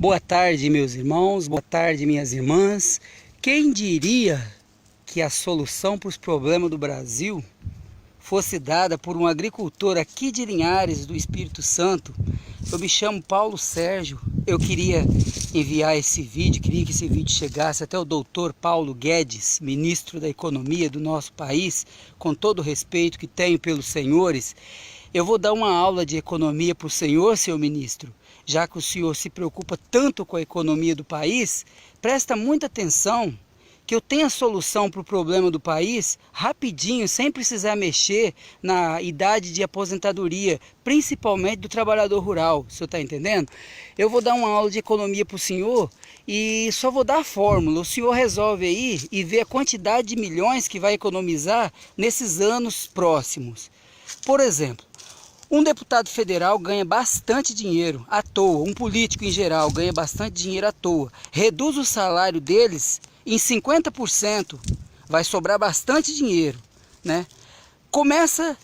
Boa tarde, meus irmãos, boa tarde, minhas irmãs. Quem diria que a solução para os problemas do Brasil fosse dada por um agricultor aqui de Linhares, do Espírito Santo? Eu me chamo Paulo Sérgio. Eu queria enviar esse vídeo, queria que esse vídeo chegasse até o doutor Paulo Guedes, ministro da Economia do nosso país, com todo o respeito que tenho pelos senhores. Eu vou dar uma aula de economia para o senhor, seu ministro. Já que o senhor se preocupa tanto com a economia do país, presta muita atenção que eu tenho a solução para o problema do país rapidinho, sem precisar mexer na idade de aposentadoria, principalmente do trabalhador rural. O senhor está entendendo? Eu vou dar uma aula de economia para o senhor e só vou dar a fórmula. O senhor resolve aí e vê a quantidade de milhões que vai economizar nesses anos próximos. Por exemplo, um deputado federal ganha bastante dinheiro à toa, um político em geral ganha bastante dinheiro à toa. Reduz o salário deles em 50%, vai sobrar bastante dinheiro, né? Começa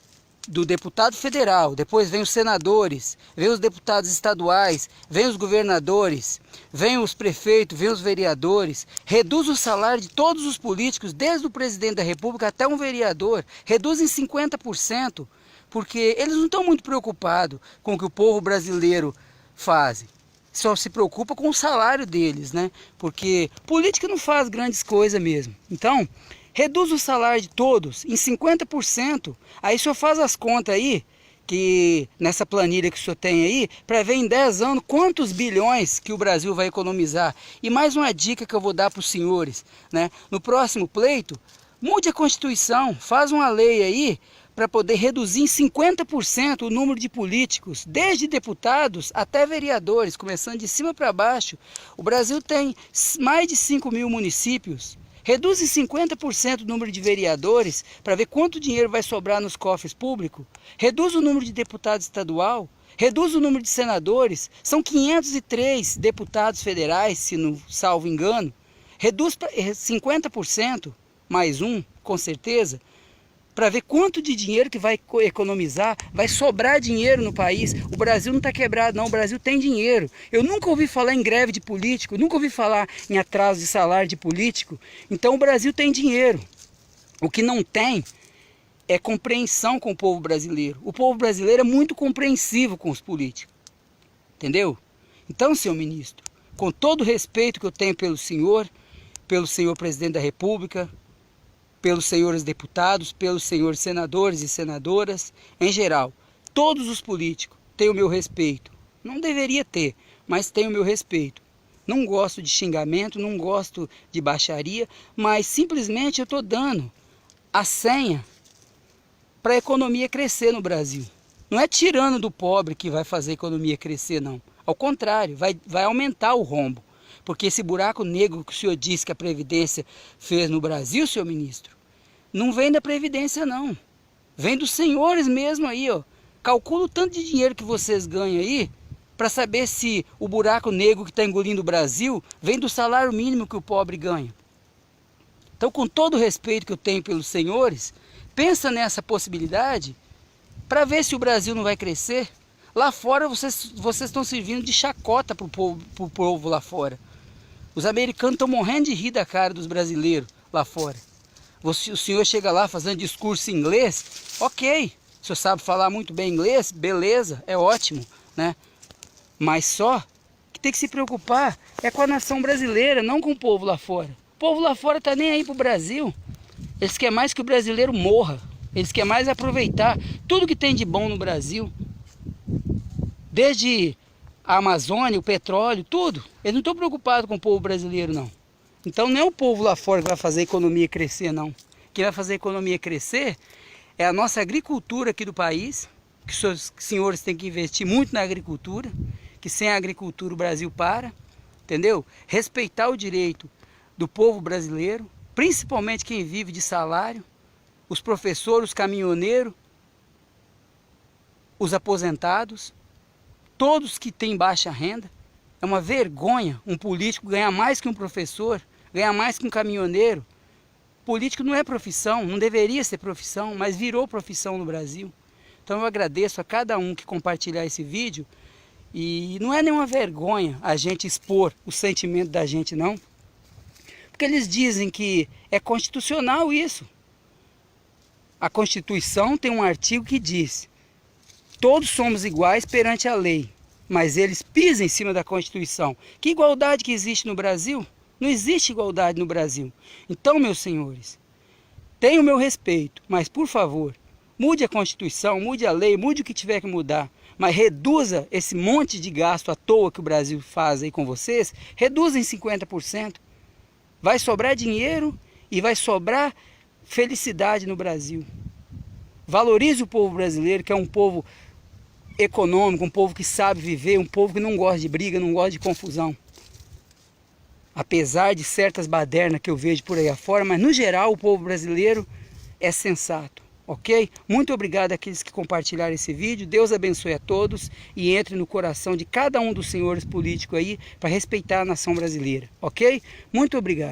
do deputado federal, depois vem os senadores, vem os deputados estaduais, vem os governadores, vem os prefeitos, vem os vereadores. Reduz o salário de todos os políticos, desde o presidente da República até um vereador, reduz em 50%. Porque eles não estão muito preocupados com o que o povo brasileiro faz. Só se preocupa com o salário deles, né? Porque política não faz grandes coisas mesmo. Então, reduz o salário de todos em 50%. Aí o senhor faz as contas aí, que nessa planilha que o senhor tem aí, para ver em 10 anos quantos bilhões que o Brasil vai economizar. E mais uma dica que eu vou dar para os senhores, né? No próximo pleito, mude a Constituição, faz uma lei aí, para poder reduzir em 50% o número de políticos, desde deputados até vereadores, começando de cima para baixo. O Brasil tem mais de 5.000 municípios. Reduz em 50% o número de vereadores, para ver quanto dinheiro vai sobrar nos cofres públicos. Reduz o número de deputados estadual. Reduz o número de senadores. São 503 deputados federais, se não salvo engano. Reduz para 50%, mais um, com certeza, para ver quanto de dinheiro que vai economizar, vai sobrar dinheiro no país. O Brasil não está quebrado não, o Brasil tem dinheiro. Eu nunca ouvi falar em greve de político, nunca ouvi falar em atraso de salário de político. Então o Brasil tem dinheiro. O que não tem é compreensão com o povo brasileiro. O povo brasileiro é muito compreensivo com os políticos. Entendeu? Então, senhor ministro, com todo o respeito que eu tenho pelo senhor presidente da República, pelos senhores deputados, pelos senhores senadores e senadoras, em geral, todos os políticos têm o meu respeito. Não deveria ter, mas tem o meu respeito. Não gosto de xingamento, não gosto de baixaria, mas simplesmente eu estou dando a senha para a economia crescer no Brasil. Não é tirando do pobre que vai fazer a economia crescer, não. Ao contrário, vai aumentar o rombo. Porque esse buraco negro que o senhor disse que a Previdência fez no Brasil, senhor ministro, não vem da Previdência não. Vem dos senhores mesmo aí, ó. Calcula o tanto de dinheiro que vocês ganham aí, para saber se o buraco negro que está engolindo o Brasil vem do salário mínimo que o pobre ganha. Então, com todo o respeito que eu tenho pelos senhores, pensa nessa possibilidade para ver se o Brasil não vai crescer. Lá fora vocês estão servindo de chacota para o povo lá fora. Os americanos estão morrendo de rir da cara dos brasileiros lá fora. O senhor chega lá fazendo discurso em inglês, ok. O senhor sabe falar muito bem inglês, beleza, é ótimo, né? Mas só que tem que se preocupar é com a nação brasileira, não com o povo lá fora. O povo lá fora está nem aí para o Brasil. Eles querem mais que o brasileiro morra. Eles querem mais aproveitar tudo que tem de bom no Brasil. Desde a Amazônia, o petróleo, tudo. Eles não estão preocupados com o povo brasileiro, não. Então não é o povo lá fora que vai fazer a economia crescer, não. Quem vai fazer a economia crescer é a nossa agricultura aqui do país, que os senhores têm que investir muito na agricultura, que sem a agricultura o Brasil para, entendeu? Respeitar o direito do povo brasileiro, principalmente quem vive de salário, os professores, os caminhoneiros, os aposentados, todos que têm baixa renda. É uma vergonha um político ganhar mais que um professor, ganhar mais que um caminhoneiro. Político não é profissão, não deveria ser profissão, mas virou profissão no Brasil. Então eu agradeço a cada um que compartilhar esse vídeo E não é nenhuma vergonha a gente expor o sentimento da gente, não. Porque eles dizem que é constitucional isso. A Constituição tem um artigo que diz: todos somos iguais perante a lei. Mas eles pisam em cima da Constituição. Que igualdade que existe no Brasil? Não existe igualdade no Brasil. Então, meus senhores, tenham o meu respeito, mas por favor, mude a Constituição, mude a lei, mude o que tiver que mudar. Mas reduza esse monte de gasto à toa que o Brasil faz aí com vocês, reduza em 50%. Vai sobrar dinheiro e vai sobrar felicidade no Brasil. Valorize o povo brasileiro, que é um povo econômico, um povo que sabe viver, um povo que não gosta de briga, não gosta de confusão. Apesar de certas badernas que eu vejo por aí afora, mas no geral o povo brasileiro é sensato, ok? Muito obrigado àqueles que compartilharam esse vídeo. Deus abençoe a todos e entre no coração de cada um dos senhores políticos aí para respeitar a nação brasileira, ok? Muito obrigado.